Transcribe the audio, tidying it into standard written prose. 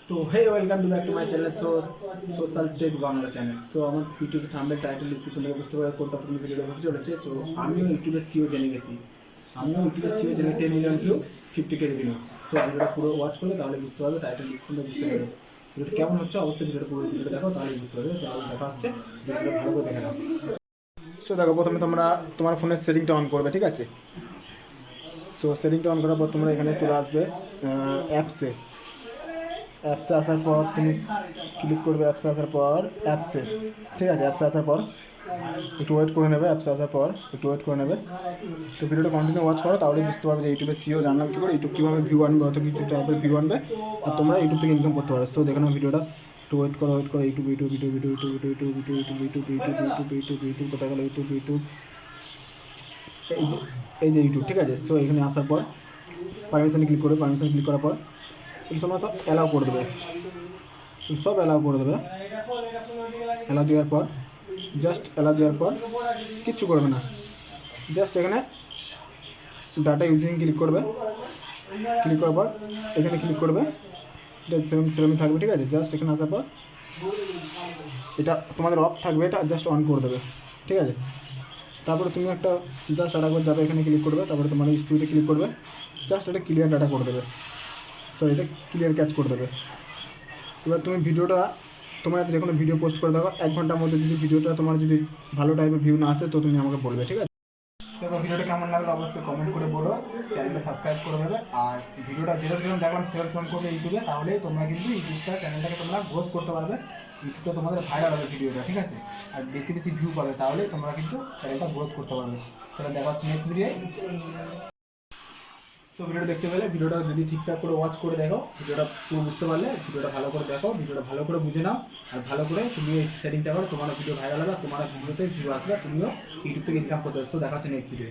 তো হে welcome to back to my channel Social Tech Bangla channel. তো আমার ইউটিউবে থাম্বনেল টাইটেল ডিসক্রিপশন থেকে বুঝতে পারবে কোনটা প্রথম ভিডিওটা হতে চলেছে। তো আমিও ইউটিউবের সিও জেনে গেছি, আমিও ইউটিউবের সিও জেনে 10 million view 50K review. So ভিডিওটা পুরো ওয়াচ করলে তাহলে বুঝতে পারবে, টাইটেল ডিসক্রিপশনে বুঝতে পারবে ভিডিওটা কেমন হচ্ছে। অবশ্যই ভিডিওটা পুরো ভিডিওটা দেখো, তাহলে বুঝতে পারবে। তাহলে দেখা হচ্ছে, ভিডিওটা ভালো করে দেখে নাও। সো দেখো, প্রথমে তোমরা তোমার ফোনের সেটিংটা অন করবে, ঠিক আছে? সো সেটিংটা অন করার পর তোমরা এখানে চলে আসবে অ্যাপসে আসার পর তুমি ক্লিক করবে। অ্যাপসে আসার পর ঠিক আছে, অ্যাপসে আসার পর একটু ওয়েট করে নেবে। অ্যাপসে আসার পর একটু ওয়েট করে নেবে। তো ভিডিওটা কন্টিনিউ ওয়াচ করো, তাহলে বুঝতে পারবে যে ইউটিউবে সিও জানলাম কী করে, ইউটিউব কীভাবে ভিউ আনবে, অত কিছু টাইপের ভিউ আনবে আর তোমরা ইউটিউব থেকে ইনকাম করতে পারো। সো দেখে নাও ভিডিওটা, একটু ওয়েট করো ইউটিউব কোথায় গেলো ইউটিউব এই যে ইউটিউব, ঠিক আছে? সো এখানে আসার পর পারমিশন ক্লিক করবে। পারমিশন ক্লিক করার পর এই সময় সব অ্যালাউ করে দেবে, অ্যালাউ দেওয়ার পর কিচ্ছু করবে না, জাস্ট এখানে ডাটা ইউজিং ক্লিক করবে। ক্লিক করার পর এখানে ক্লিক করবে, এটা সেরকমই থাকবে, ঠিক আছে? জাস্ট এখানে আসার পর এটা তোমাদের অফ থাকবে, এটা জাস্ট অন করে দেবে, ঠিক আছে? তারপরে তুমি একটা জাস্ট একবার যাবে, এখানে ক্লিক করবে, তারপরে তোমার স্টুডিওতে ক্লিক করবে, জাস্ট এটা ক্লিয়ার ডাটা করে দেবে। সো এটা ক্লিয়ার ক্যাচ করে দেবে। এবার তুমি ভিডিওটা, তোমার যে কোনো ভিডিও পোস্ট করে দেখো, 1 ঘন্টার মধ্যে যদি ভিডিওটা তোমার যদি ভালো টাইপের ভিউ না আসে তো তুমি আমাকে বলবে, ঠিক আছে? তো ভিডিওটা কেমন লাগলো অবশ্যই কমেন্ট করে বলো, চ্যানেলটা সাবস্ক্রাইব করে দেবে। আর ভিডিওটা যেরকম দেখলাম সেরকম করবে ইউটিউবে, তাহলে তোমরা কিন্তু ইউটিউবটা চ্যানেলটাকে তোমরা গ্রোথ করতে পারবে, ইউটিউবটা তোমাদের ভাইরাল হবে ভিডিওটা, ঠিক আছে? আর বেশি ভিউ পাবে, তাহলে তোমরা কিন্তু চ্যানেলটা গ্রোথ করতে পারবে। সেটা দেখা হচ্ছে নেক্সট ভিডিও। তো ভিডিওটা দেখতে পেলে, ভিডিওটা যদি ঠিকঠাক করে ওয়াচ করে দেখো, ভিডিওটা পুরো বুঝতে পারলে ভিডিওটা ভালো করে দেখো, ভিডিওটা ভালো করে বুঝে নাও, আর ভালো করে তুমি এই সেটিংটা করো, তোমার ভিডিও ভাইরাল হবে, তোমার ভিডিওতে ভিউ আসবে, তুমিও ইউটিউব থেকে ইনকাম করতে পারছো। দেখা হচ্ছে নেক্সট ভিডিও।